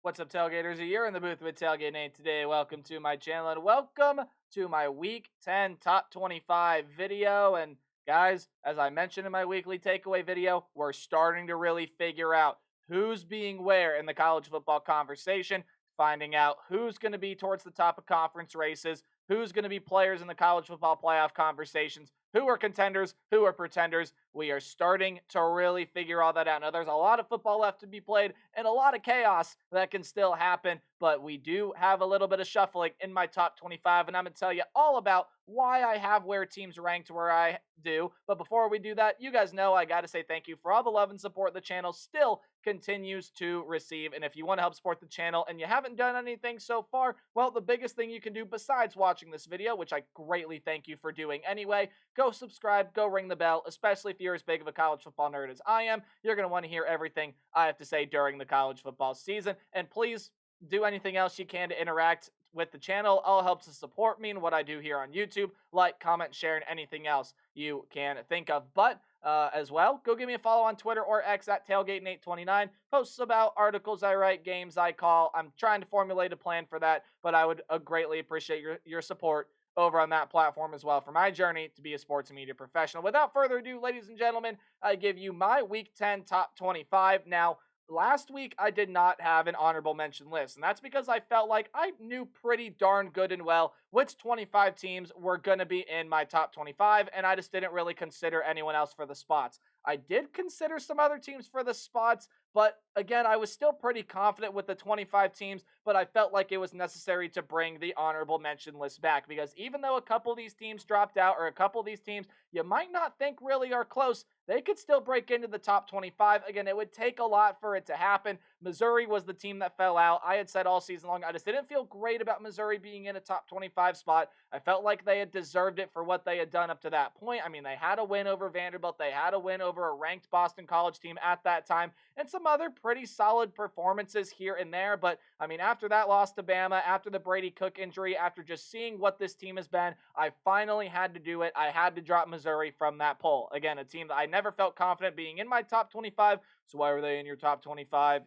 What's up, Tailgaters? You're in the booth with Tailgate Nate today. Welcome to my channel and welcome to my Week 10 Top 25 video. And guys, as I mentioned in my weekly takeaway video, we're starting to really figure out who's being where in the college football conversation, finding out who's going to be towards the top of conference races, who's going to be players in the college football playoff conversations, who are contenders, who are pretenders. We are starting to really figure all that out. Now, there's a lot of football left to be played and a lot of chaos that can still happen, but we do have a little bit of shuffling in my top 25, and I'm going to tell you all about why I have where teams ranked where I do. But before we do that, you guys know I got to say thank you for all the love and support the channel still continues to receive. And if you want to help support the channel and you haven't done anything so far, well, the biggest thing you can do besides watching this video, which I greatly thank you for doing anyway, go subscribe, go ring the bell, especially if you're as big of a college football nerd as I am. You're going to want to hear everything I have to say during the college football season. And please do anything else you can to interact with the channel. All helps to support me and what I do here on YouTube. Like, comment, share, and anything else you can think of. But as well, go give me a follow on Twitter or X at Tailgate829. Posts about articles I write, games I call. I'm trying to formulate a plan for that, but I would greatly appreciate your support over on that platform as well for my journey to be a sports media professional. Without further ado, ladies and gentlemen, I give you my Week 10 Top 25. Now, last week I did not have an honorable mention list, and that's because I felt like I knew pretty darn good and well which 25 teams were going to be in my top 25, and I just didn't really consider anyone else for the spots. I did consider some other teams for the spots, but again, I was still pretty confident with the 25 teams, but I felt like it was necessary to bring the honorable mention list back because even though a couple of these teams dropped out or a couple of these teams you might not think really are close, they could still break into the top 25. Again, it would take a lot for it to happen. Missouri was the team that fell out. I had said all season long, I just didn't feel great about Missouri being in a top 25 spot. I felt like they had deserved it for what they had done up to that point. I mean, they had a win over Vanderbilt. They had a win over a ranked Boston College team at that time, and some other pretty solid performances here and there. But, I mean, after that loss to Bama, after the Brady Cook injury, after just seeing what this team has been, I finally had to do it. I had to drop Missouri from that poll. Again, a team that I never felt confident being in my top 25. So why were they in your top 25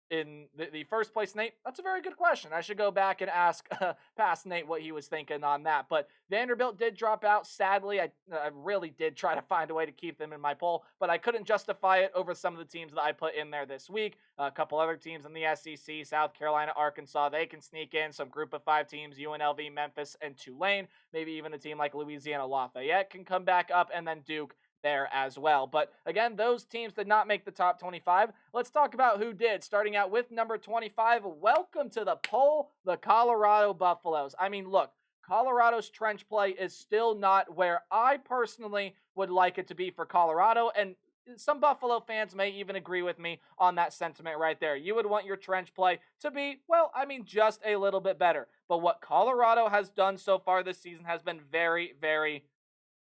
in the first place, Nate? That's a very good question. I should go back and ask past Nate what he was thinking on that. But Vanderbilt did drop out. Sadly, I really did try to find a way to keep them in my poll, but I couldn't justify it over some of the teams that I put in there this week. A couple other teams in the SEC, South Carolina, Arkansas, they can sneak in. Some group of 5 teams, UNLV, Memphis, and Tulane. Maybe even a team like Louisiana Lafayette can come back up, and then Duke there as well. But again, those teams did not make the top 25. Let's talk about who did. Starting out with number 25, welcome to the poll, the Colorado Buffaloes. I mean, look, Colorado's trench play is still not where I personally would like it to be for Colorado, and some Buffalo fans may even agree with me on that sentiment right there. You would want your trench play to be, well, I mean, just a little bit better. But what Colorado has done so far this season has been very, very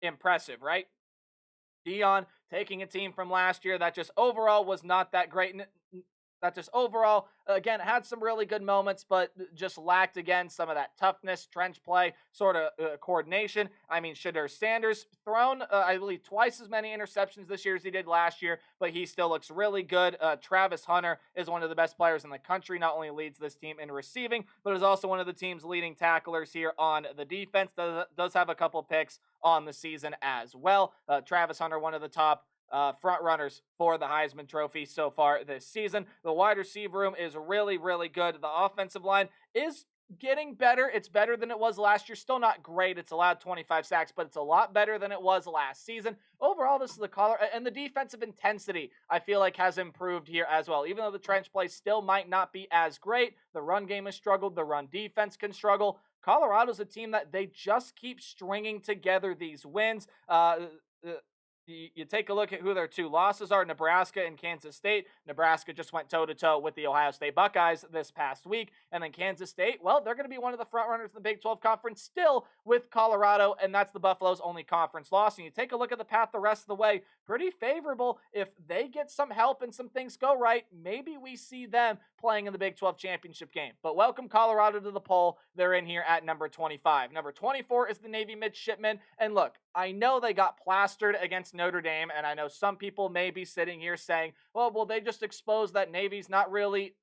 impressive, right? Dion taking a team from last year that just overall was not that great. That just overall, again, had some really good moments, but just lacked, again, some of that toughness, trench play, sort of coordination. I mean, Shedeur Sanders thrown, I believe, twice as many interceptions this year as he did last year, but he still looks really good. Travis Hunter is one of the best players in the country, not only leads this team in receiving, but is also one of the team's leading tacklers here on the defense. Does have a couple picks on the season as well. Travis Hunter, one of the top front runners for the Heisman Trophy so far this season. The wide receiver room is really, really good. The offensive line is getting better. It's better than it was last year. Still not great. It's allowed 25 sacks, but it's a lot better than it was last season. Overall, this is the color, and the defensive intensity, I feel like, has improved here as well. Even though the trench play still might not be as great, the run game has struggled, the run defense can struggle. Colorado's a team that they just keep stringing together these wins. You take a look at who their 2 losses are, Nebraska and Kansas State. Nebraska just went toe-to-toe with the Ohio State Buckeyes this past week. And then Kansas State, well, they're going to be one of the front runners in the Big 12 Conference still with Colorado, and that's the Buffalo's only conference loss. And you take a look at the path the rest of the way, pretty favorable. If they get some help and some things go right, maybe we see them playing in the Big 12 championship game. But welcome Colorado to the poll. They're in here at number 25. Number 24 is the Navy Midshipmen. And look, I know they got plastered against Notre Dame, and I know some people may be sitting here saying, well, will they just expose that Navy's not really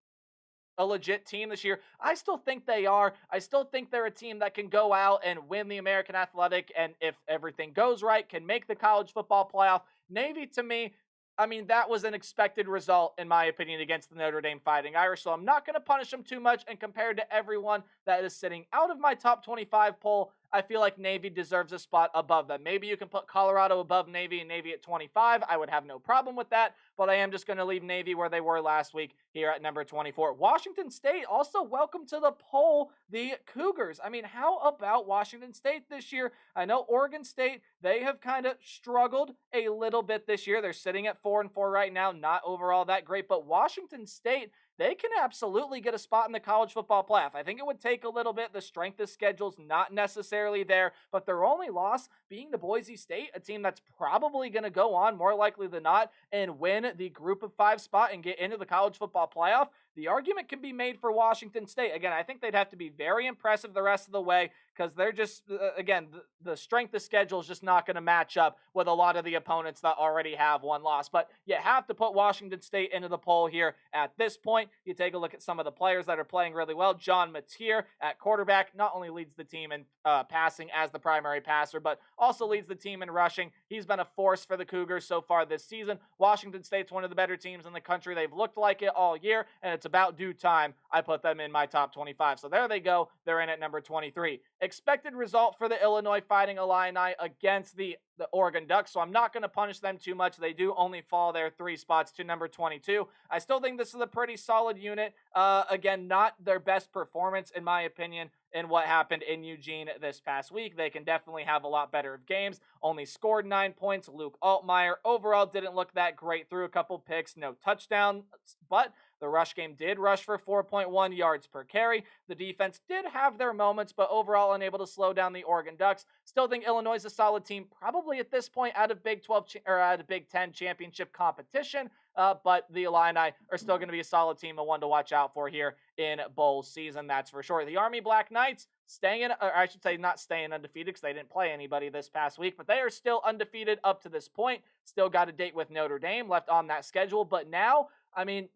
a legit team this year. I still think they are. I still think they're a team that can go out and win the American Athletic, and if everything goes right, can make the college football playoff. Navy, to me, I mean, that was an expected result, in my opinion, against the Notre Dame Fighting Irish. So I'm not going to punish them too much. And compared to everyone that is sitting out of my top 25 poll, I feel like Navy deserves a spot above them. Maybe you can put Colorado above Navy and Navy at 25. I would have no problem with that, but I am just going to leave Navy where they were last week here at number 24. Washington State, also welcome to the poll, the Cougars. I mean, how about Washington State this year? I know Oregon State, they have kind of struggled a little bit this year. They're sitting at 4-4 right now, not overall that great, but Washington State, they can absolutely get a spot in the college football playoff. I think it would take a little bit. The strength of schedule's not necessarily there, but their only loss being to Boise State, a team that's probably going to go on more likely than not and win the group of 5 spot and get into the college football playoff. The argument can be made for Washington State. Again, I think they'd have to be very impressive the rest of the way because they're just, again, the strength of schedule is just not going to match up with a lot of the opponents that already have one loss. But you have to put Washington State into the poll here at this point. You take a look at some of the players that are playing really well. John Mateer at quarterback not only leads the team in passing as the primary passer, but also leads the team in rushing. He's been a force for the Cougars so far this season. Washington State's one of the better teams in the country. They've looked like it all year, and it's about due time I put them in my top 25. So there they go. They're in at number 23. Expected result for the Illinois Fighting Illini against the Oregon Ducks, so I'm not going to punish them too much. They do only fall there 3 spots to number 22. I still think this is a pretty solid unit. Again, not their best performance, in my opinion, in what happened in Eugene this past week. They can definitely have a lot better of games. Only scored 9 points. Luke Altmaier overall didn't look that great. Threw a couple picks, no touchdowns, but the rush game did rush for 4.1 yards per carry. The defense did have their moments, but overall unable to slow down the Oregon Ducks. Still think Illinois is a solid team, probably at this point out of Big 12 or out of Big 10 championship competition. But the Illini are still going to be a solid team, a one to watch out for here in bowl season, that's for sure. The Army Black Knights staying, or I should say not staying undefeated because they didn't play anybody this past week, but they are still undefeated up to this point. Still got a date with Notre Dame left on that schedule, but now, I mean,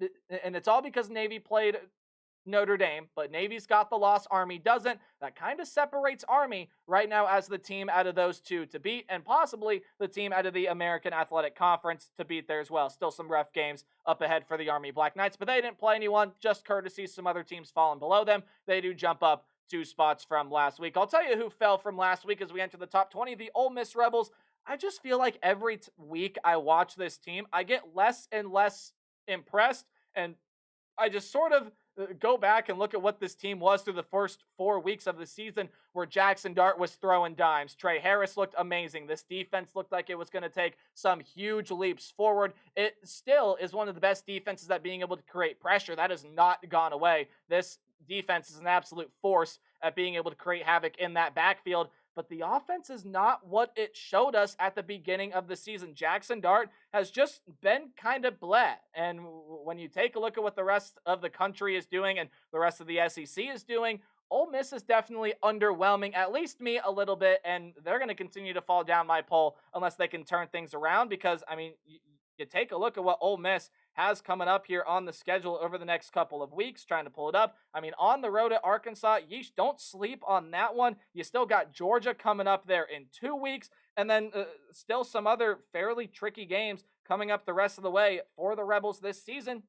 and it's all because Navy played Notre Dame, but Navy's got the loss, Army doesn't. That kind of separates Army right now as the team out of those two to beat, and possibly the team out of the American Athletic Conference to beat there as well. Still some rough games up ahead for the Army Black Knights, but they didn't play anyone, just courtesy. Some other teams falling below them. They do jump up 2 spots from last week. I'll tell you who fell from last week as we enter the top 20, the Ole Miss Rebels. I just feel like every week I watch this team, I get less and less impressed, and I just sort of go back and look at what this team was through the first 4 weeks of the season where Jackson Dart was throwing dimes. Trey Harris looked amazing. This defense looked like it was going to take some huge leaps forward. It still is one of the best defenses at being able to create pressure. That has not gone away. This defense is an absolute force at being able to create havoc in that backfield. But the offense is not what it showed us at the beginning of the season. Jackson Dart has just been kind of bleh. And when you take a look at what the rest of the country is doing and the rest of the SEC is doing, Ole Miss is definitely underwhelming, at least me a little bit, and they're going to continue to fall down my poll unless they can turn things around because, I mean, you take a look at what Ole Miss has coming up here on the schedule over the next couple of weeks, trying to pull it up. I mean, on the road at Arkansas, yeesh, don't sleep on that one. You still got Georgia coming up there in 2 weeks, and then still some other fairly tricky games coming up the rest of the way for the Rebels this season.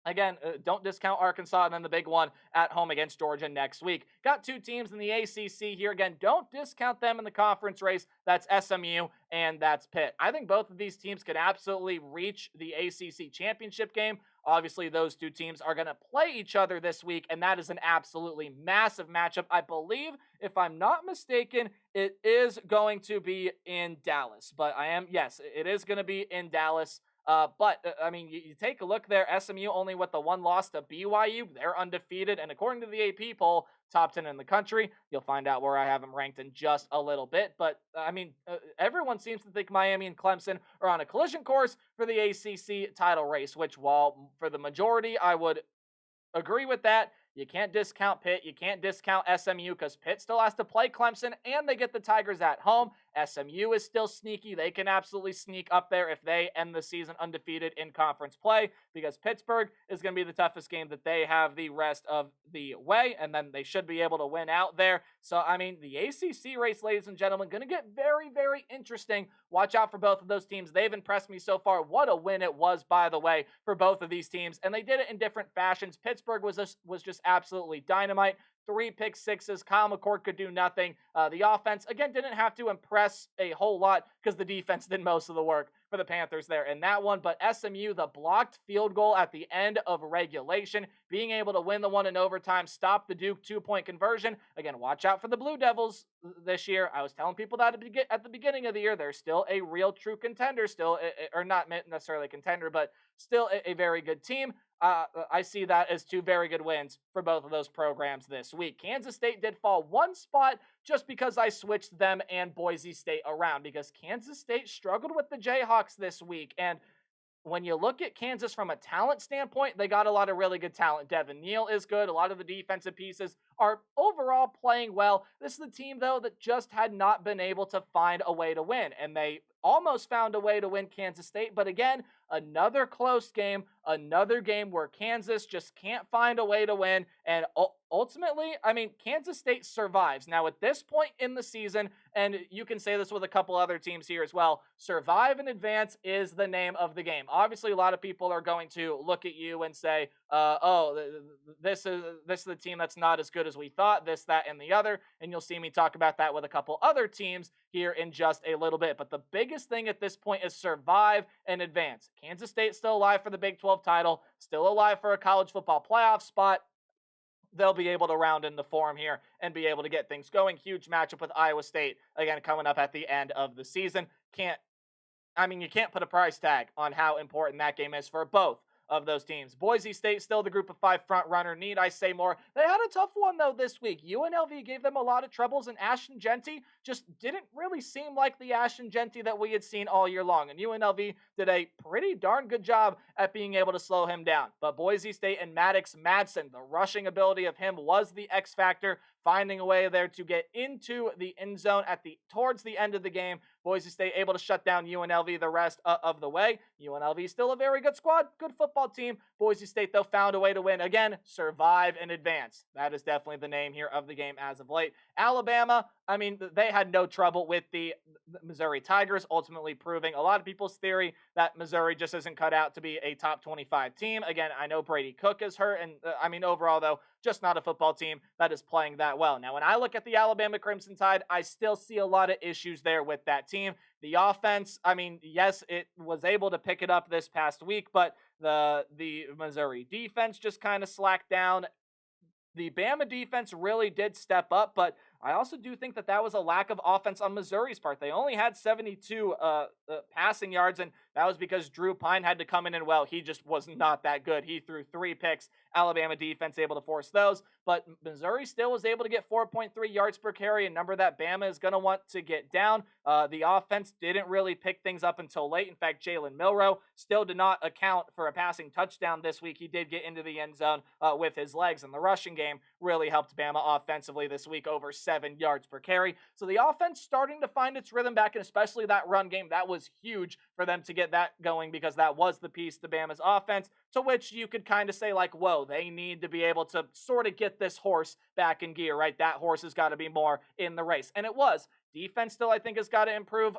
Again, don't discount Arkansas, and then the big one at home against Georgia next week. Got 2 teams in the ACC here. Again, don't discount them in the conference race. That's SMU and that's Pitt. I think both of these teams could absolutely reach the ACC championship game. Obviously, those 2 teams are going to play each other this week, and that is an absolutely massive matchup. I believe, if I'm not mistaken, it is going to be in Dallas. But yes, it is going to be in Dallas. I mean, you take a look there, SMU only with the 1 loss to BYU. They're undefeated, and according to the AP poll, top 10 in the country. You'll find out where I have them ranked in just a little bit. But, I mean, everyone seems to think Miami and Clemson are on a collision course for the ACC title race, which, while for the majority, I would agree with that. You can't discount Pitt. You can't discount SMU because Pitt still has to play Clemson, and they get the Tigers at home. SMU is still sneaky. They can absolutely sneak up there if they end the season undefeated in conference play, because Pittsburgh is going to be the toughest game that they have the rest of the way, and then they should be able to win out there. So, I mean, the ACC race, ladies and gentlemen, going to get very, very interesting. Watch out for both of those teams. They've impressed me so far. What a win it was, by the way, for both of these teams, and they did it in different fashions. Pittsburgh was just absolutely dynamite. 3 pick sixes. Kyle McCord could do nothing. The offense, again, didn't have to impress a whole lot because the defense did most of the work for the Panthers there in that one. But SMU, the blocked field goal at the end of regulation, being able to win the one in overtime, stop the Duke 2-point conversion. Again, watch out for the Blue Devils this year. I was telling people that at the beginning of the year, they're still a real true contender, still, or not necessarily a contender, but still a very good team. I see that as 2 very good wins for both of those programs this week. Kansas State did fall 1 spot just because I switched them and Boise State around, because Kansas State struggled with the Jayhawks this week. And when you look at Kansas from a talent standpoint, they got a lot of really good talent. Devin Neal is good. A lot of the defensive pieces are overall playing well. This is the team, though, that just had not been able to find a way to win. And they almost found a way to win Kansas State. But again, another close game, another game where Kansas just can't find a way to win. And ultimately, I mean, Kansas State survives. Now, at this point in the season, and you can say this with a couple other teams here as well, survive and advance is the name of the game. Obviously, a lot of people are going to look at you and say, this is the team that's not as good as we thought, this, that, and the other. And you'll see me talk about that with a couple other teams here in just a little bit. But the biggest thing at this point is survive and advance. Kansas State still alive for the Big 12 title, still alive for a college football playoff spot. They'll be able to round in the form here and be able to get things going. Huge matchup with Iowa State, again, coming up at the end of the season. You can't put a price tag on how important that game is for both of those teams. Boise State, still the group of 5 front runner. Need I say more? They had a tough one, though, this week. UNLV gave them a lot of troubles, and Ashton Genty just didn't really seem like the Ashton Genty that we had seen all year long. And UNLV did a pretty darn good job at being able to slow him down. But Boise State and Maddox Madsen, the rushing ability of him was the X factor, finding a way there to get into the end zone towards the end of the game. Boise State able to shut down UNLV the rest of the way. UNLV still a very good squad, good football team. Boise State, though, found a way to win. Again, survive and advance. That is definitely the name here of the game as of late. Alabama, I mean, they had no trouble with the Missouri Tigers, ultimately proving a lot of people's theory that Missouri just isn't cut out to be a top 25 team. Again, I know Brady Cook is hurt, and overall, though, just not a football team that is playing that well. Now, when I look at the Alabama Crimson Tide, I still see a lot of issues there with that team. The offense, I mean, yes, it was able to pick it up this past week, but the Missouri defense just kind of slacked down. The Bama defense really did step up, but I also do think that was a lack of offense on Missouri's part. They only had 72 passing yards, and that was because Drew Pine had to come in, and, well, he just was not that good. He threw 3 picks. Alabama defense able to force those, but Missouri still was able to get 4.3 yards per carry, a number that Bama is going to want to get down. The offense didn't really pick things up until late. In fact, Jalen Milroe still did not account for a passing touchdown this week. He did get into the end zone with his legs, and the rushing game really helped Bama offensively this week, over 7 yards per carry. So the offense starting to find its rhythm back, and especially that run game, that was huge for them to get that going, because that was the piece to Bama's offense, to which you could kind of say, like, whoa, they need to be able to sort of get this horse back in gear, right? That horse has got to be more in the race. And it was. Defense still, I think, has got to improve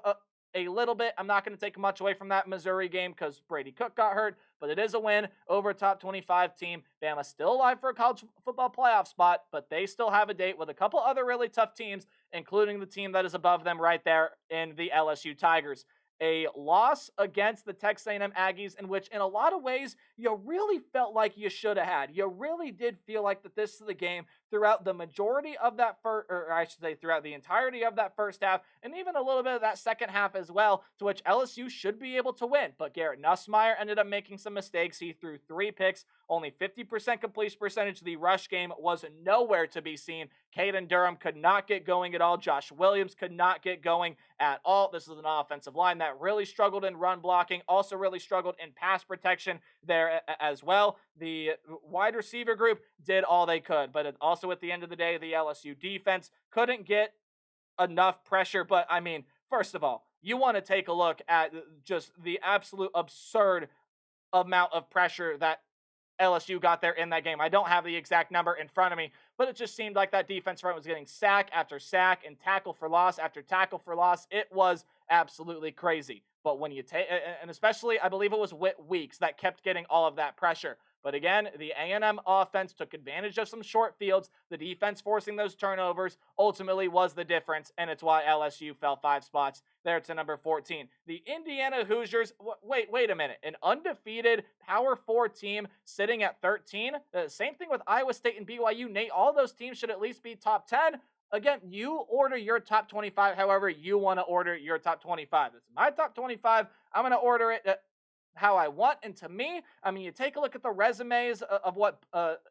a little bit. I'm not going to take much away from that Missouri game because Brady Cook got hurt, but it is a win over a top 25 team. Bama still alive for a college football playoff spot, but they still have a date with a couple other really tough teams, including the team that is above them right there in the LSU Tigers. A loss against the Texas A&M Aggies, in which in a lot of ways you really felt like you should have had. You really did feel like that this is the game throughout the majority of that throughout the entirety of that first half, and even a little bit of that second half as well, to which LSU should be able to win. But Garrett Nussmeier ended up making some mistakes. He threw 3 picks, only 50% completion percentage. The rush game was nowhere to be seen. Caden Durham could not get going at all. Josh Williams could not get going at all. This is an offensive line that really struggled in run blocking, also really struggled in pass protection there as well. The wide receiver group did all they could, but also at the end of the day, the LSU defense couldn't get enough pressure. But I mean, First of all, you want to take a look at just the absolute absurd amount of pressure that LSU got there in that game. I don't have the exact number in front of me, but it just seemed like that defense front was getting sack after sack and tackle for loss after tackle for loss. It was absolutely crazy. But when you take, and especially, I believe it was Weeks that kept getting all of that pressure. But again, the A&M offense took advantage of some short fields. The defense forcing those turnovers ultimately was the difference, and it's why LSU fell 5 spots there to number 14. The Indiana Hoosiers, wait a minute. An undefeated Power 4 team sitting at 13? Same thing with Iowa State and BYU. Nate, all those teams should at least be top 10. Again, you order your top 25 however you want to order your top 25. This is my top 25. I'm going to order it how I want. And to me, I mean, you take a look at the resumes of what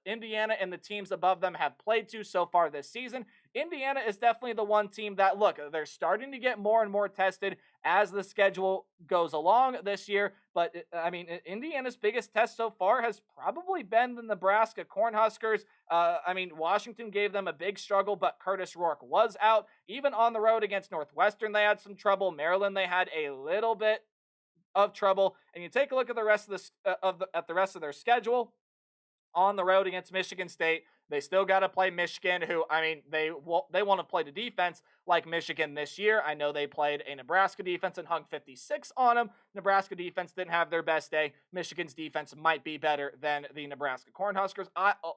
Indiana and the teams above them have played to so far this season. Indiana is definitely the one team that, look, they're starting to get more and more tested as the schedule goes along this year. But, I mean, Indiana's biggest test so far has probably been the Nebraska Cornhuskers. I mean, Washington gave them a big struggle, but Curtis Rourke was out. Even on the road against Northwestern, they had some trouble. Maryland, they had a little bit of trouble. And you take a look at the rest of the rest of their schedule. On the road against Michigan State, they still got to play Michigan, who, I mean, they want to play the defense like Michigan this year. I know they played a Nebraska defense and hung 56 on them. Nebraska defense didn't have their best day. Michigan's defense might be better than the Nebraska Cornhuskers.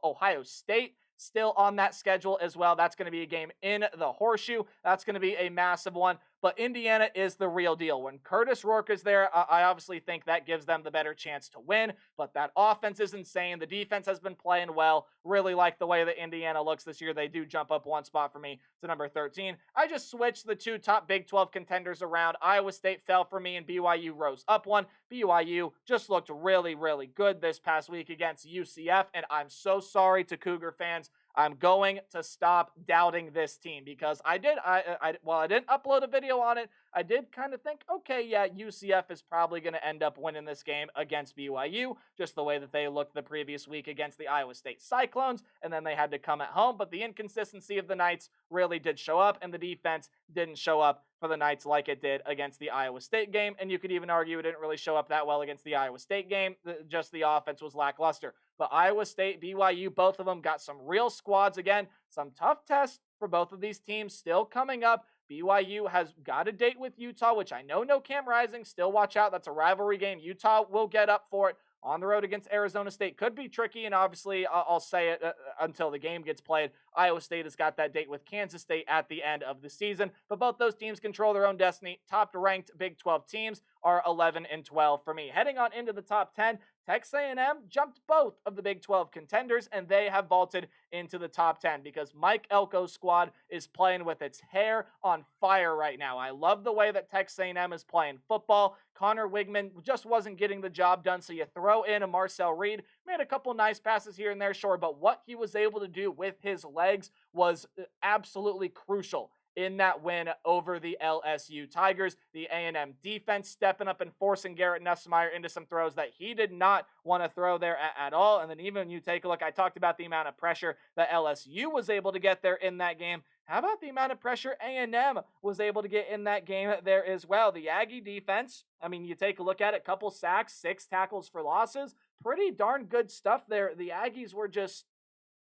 Ohio State still on that schedule as well. That's going to be a game in the Horseshoe. That's going to be a massive one. But Indiana is the real deal. When Curtis Rourke is there, I obviously think that gives them the better chance to win. But that offense is insane. The defense has been playing well. Really like the way that Indiana looks this year. They do jump up 1 spot for me to number 13. I just switched the 2 top Big 12 contenders around. Iowa State fell for me and BYU rose up 1. BYU just looked really, really good this past week against UCF. And I'm so sorry to Cougar fans. I'm going to stop doubting this team because I didn't upload a video on it. I did kind of think, okay, yeah, UCF is probably going to end up winning this game against BYU, just the way that they looked the previous week against the Iowa State Cyclones, and then they had to come at home. But the inconsistency of the Knights really did show up, and the defense didn't show up for the Knights like it did against the Iowa State game. And you could even argue it didn't really show up that well against the Iowa State game. Just the offense was lackluster. But Iowa State, BYU, both of them got some real squads again. Some tough tests for both of these teams still coming up. BYU has got a date with Utah, which I know no Cam Rising. Still watch out. That's a rivalry game. Utah will get up for it. On the road against Arizona State could be tricky, and obviously I'll say it until the game gets played. Iowa State has got that date with Kansas State at the end of the season, but both those teams control their own destiny. Top-ranked Big 12 teams are 11 and 12 for me. Heading on into the top 10, Texas A&M jumped both of the Big 12 contenders, and they have vaulted into the top 10 because Mike Elko's squad is playing with its hair on fire right now. I love the way that Texas A&M is playing football. Connor Wigman just wasn't getting the job done, so you throw in a Marcel Reed. Made a couple nice passes here and there, sure, but what he was able to do with his legs was absolutely crucial in that win over the LSU Tigers. The A&M defense stepping up and forcing Garrett Nussmeier into some throws that he did not want to throw there at all. And then even when you take a look, I talked about the amount of pressure that LSU was able to get there in that game. How about the amount of pressure A&M was able to get in that game there as well? The Aggie defense, I mean, you take a look at it, couple sacks, 6 tackles for losses. Pretty darn good stuff there. The Aggies were just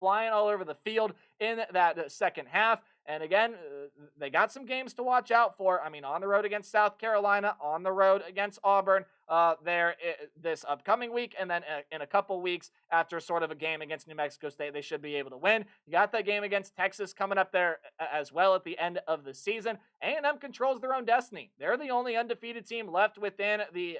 flying all over the field in that second half. And again, they got some games to watch out for. I mean, on the road against South Carolina, on the road against Auburn this upcoming week, and then in a couple weeks after sort of a game against New Mexico State, they should be able to win. You got that game against Texas coming up there as well at the end of the season. A&M controls their own destiny. They're the only undefeated team left within the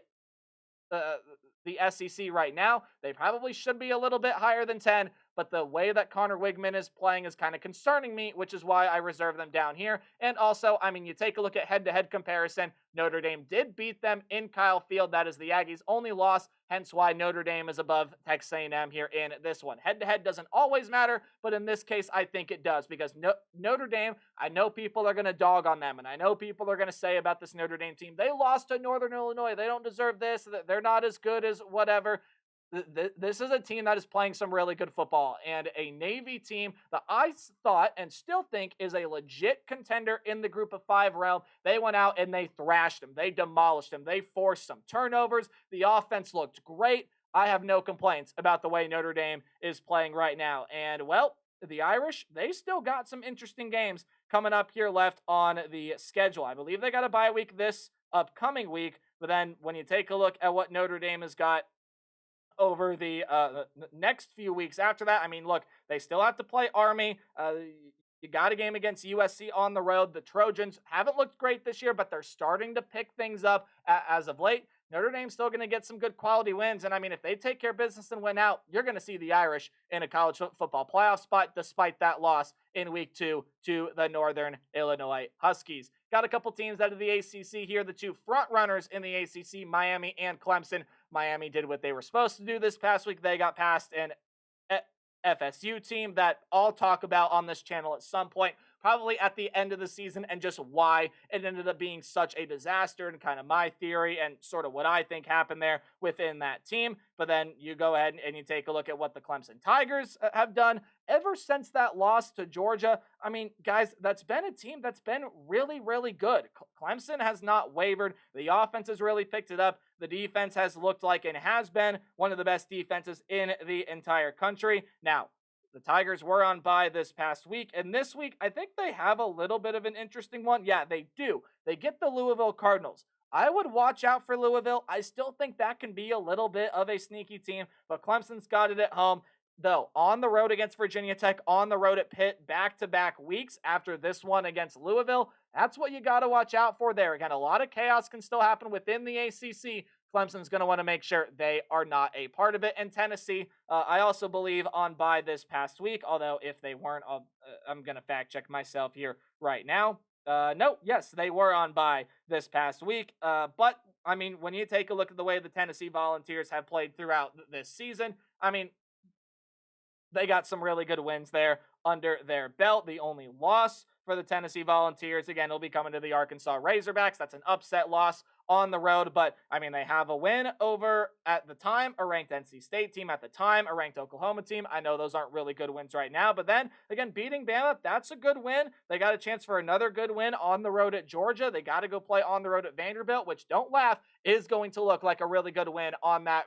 SEC right now. They probably should be a little bit higher than 10, but the way that Connor Wigman is playing is kind of concerning me, which is why I reserve them down here. And also, I mean, you take a look at head-to-head comparison. Notre Dame did beat them in Kyle Field. That is the Aggies' only loss, hence why Notre Dame is above Texas A&M here in this one. Head-to-head doesn't always matter, but in this case, I think it does, because Notre Dame, I know people are going to dog on them, and I know people are going to say about this Notre Dame team, they lost to Northern Illinois. They don't deserve this. They're not as good as whatever. this is a team that is playing some really good football, and a Navy team that I thought and still think is a legit contender in the group of five realm. They went out and they thrashed them. They demolished them. They forced some turnovers. The offense looked great. I have no complaints about the way Notre Dame is playing right now. And, well, the Irish, they still got some interesting games coming up here left on the schedule. I believe they got a bye week this upcoming week, but then when you take a look at what Notre Dame has got over the next few weeks after that. I mean, look, they still have to play Army. You got a game against USC on the road. The Trojans haven't looked great this year, but they're starting to pick things up as of late. Notre Dame's still going to get some good quality wins. And I mean, if they take care of business and win out, you're going to see the Irish in a college football playoff spot, despite that loss in week 2 to the Northern Illinois Huskies. Got a couple teams out of the ACC here. The two front runners in the ACC, Miami and Clemson. Miami did what they were supposed to do this past week. They got past an FSU team that I'll talk about on this channel at some point, probably at the end of the season, and just why it ended up being such a disaster and kind of my theory and sort of what I think happened there within that team. But then you go ahead and you take a look at what the Clemson Tigers have done ever since that loss to Georgia. I mean, guys, that's been a team that's been really, really good. Clemson has not wavered. The offense has really picked it up. The defense has looked like and has been one of the best defenses in the entire country. Now, the Tigers were on bye this past week, and this week, I think they have a little bit of an interesting one. Yeah, they do. They get the Louisville Cardinals. I would watch out for Louisville. I still think that can be a little bit of a sneaky team, but Clemson's got it at home. Though, on the road against Virginia Tech, on the road at Pitt, back-to-back weeks after this one against Louisville. That's what you got to watch out for there. Again, a lot of chaos can still happen within the ACC. Clemson's going to want to make sure they are not a part of it. And Tennessee, I also believe on bye this past week, although if they weren't, I'm going to fact-check myself here right now. No, yes, they were on bye this past week. But, I mean, when you take a look at the way the Tennessee Volunteers have played throughout this season, I mean, they got some really good wins there under their belt. The only loss for the Tennessee Volunteers, again, will be coming to the Arkansas Razorbacks. That's an upset loss on the road, but, I mean, they have a win over, at the time, a ranked NC State team, at the time, a ranked Oklahoma team. I know those aren't really good wins right now, but then, again, beating Bama, that's a good win. They got a chance for another good win on the road at Georgia. They got to go play on the road at Vanderbilt, which, don't laugh, is going to look like a really good win on that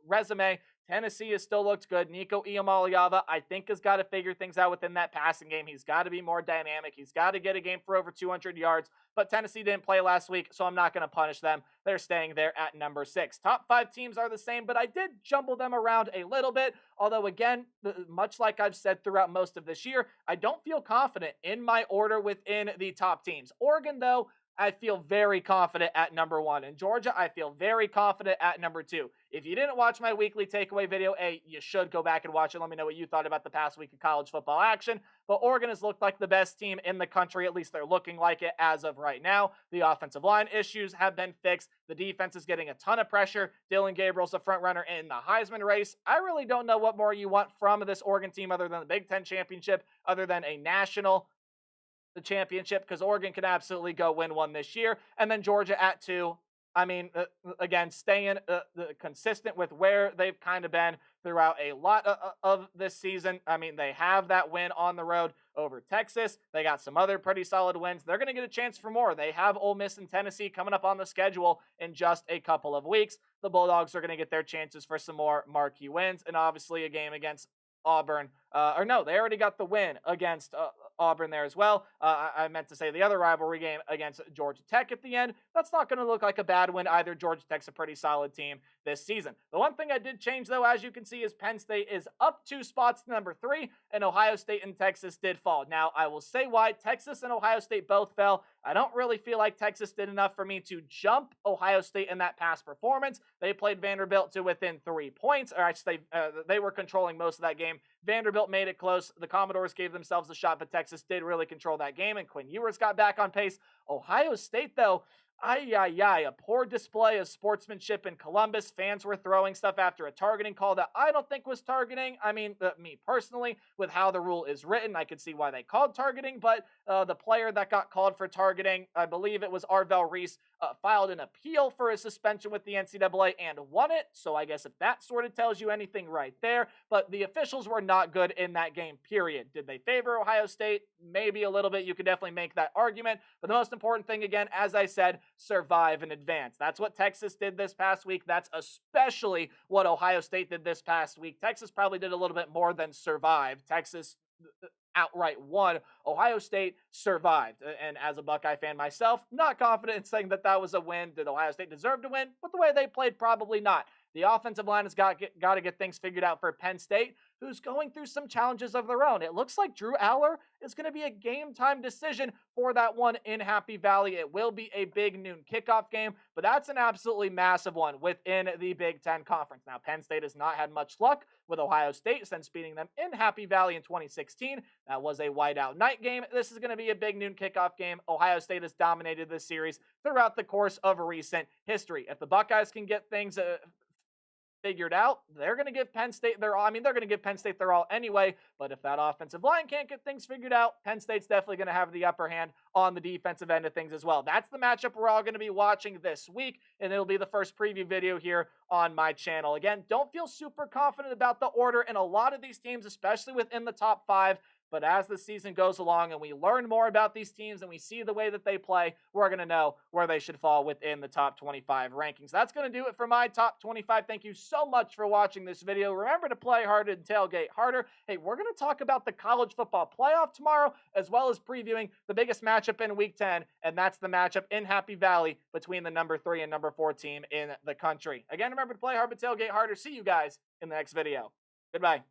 resume. Tennessee has still looked good. Nico Iamaleava, I think, has got to figure things out within that passing game. He's got to be more dynamic. He's got to get a game for over 200 yards. But Tennessee didn't play last week, so I'm not going to punish them. They're staying there at number 6. Top 5 teams are the same, but I did jumble them around a little bit. Although, again, much like I've said throughout most of this year, I don't feel confident in my order within the top teams. Oregon, though, I feel very confident at number 1. In Georgia, I feel very confident at number 2. If you didn't watch my weekly takeaway video, you should go back and watch it. Let me know what you thought about the past week of college football action. But Oregon has looked like the best team in the country. At least they're looking like it as of right now. The offensive line issues have been fixed. The defense is getting a ton of pressure. Dylan Gabriel's the front runner in the Heisman race. I really don't know what more you want from this Oregon team other than the Big Ten championship, other than a national championship, because Oregon can absolutely go win one this year. And then Georgia at 2. I mean, again, staying consistent with where they've kind of been throughout a lot of this season. I mean, they have that win on the road over Texas. They got some other pretty solid wins. They're going to get a chance for more. They have Ole Miss and Tennessee coming up on the schedule in just a couple of weeks. The Bulldogs are going to get their chances for some more marquee wins, and obviously a game against Auburn. Or no, they already got the win against Auburn there as well. I meant to say the other rivalry game against Georgia Tech at the end. That's not going to look like a bad win either. Georgia Tech's a pretty solid team this season. The one thing I did change, though, as you can see, is Penn State is up 2 spots to number 3, and Ohio State and Texas did fall. Now, I will say why. Texas and Ohio State both fell. I don't really feel like Texas did enough for me to jump Ohio State in that past performance. They played Vanderbilt to within 3 points, or I should say they were controlling most of that game. Vanderbilt made it close. The Commodores gave themselves a shot, but Texas did really control that game, and Quinn Ewers got back on pace. Ohio State, though, a poor display of sportsmanship in Columbus. Fans were throwing stuff after a targeting call that I don't think was targeting. I mean, me personally, with how the rule is written, I could see why they called targeting, but the player that got called for targeting, I believe it was Arvell Reese, filed an appeal for his suspension with the NCAA and won it. So I guess if that sort of tells you anything right there. But the officials were not good in that game, period. Did they favor Ohio State? Maybe a little bit. You could definitely make that argument. But the most important thing, again, as I said, survive and advance. That's what Texas did this past week. That's especially what Ohio State did this past week. Texas probably did a little bit more than survive. Texas outright won. Ohio State survived. And as a Buckeye fan myself, not confident in saying that that was a win. Did Ohio State deserve to win? But the way they played, probably not. The offensive line has got to get things figured out for Penn State, who's going through some challenges of their own. It looks like Drew Aller is going to be a game-time decision for that one in Happy Valley. It will be a big noon kickoff game, but that's an absolutely massive one within the Big Ten Conference. Now, Penn State has not had much luck with Ohio State since beating them in Happy Valley in 2016. That was a whiteout night game. This is going to be a big noon kickoff game. Ohio State has dominated this series throughout the course of recent history. If the Buckeyes can get things figured out, they're going to give Penn State their all. I mean, they're going to give Penn State their all anyway, but if that offensive line can't get things figured out, Penn State's definitely going to have the upper hand on the defensive end of things as well. That's the matchup we're all going to be watching this week, and it'll be the first preview video here on my channel. Again, don't feel super confident about the order in a lot of these teams, especially within the top 5. But as the season goes along and we learn more about these teams and we see the way that they play, we're going to know where they should fall within the top 25 rankings. That's going to do it for my top 25. Thank you so much for watching this video. Remember to play harder and tailgate harder. Hey, we're going to talk about the college football playoff tomorrow, as well as previewing the biggest matchup in Week 10, and that's the matchup in Happy Valley between the number 3 and number 4 team in the country. Again, remember to play hard but tailgate harder. See you guys in the next video. Goodbye.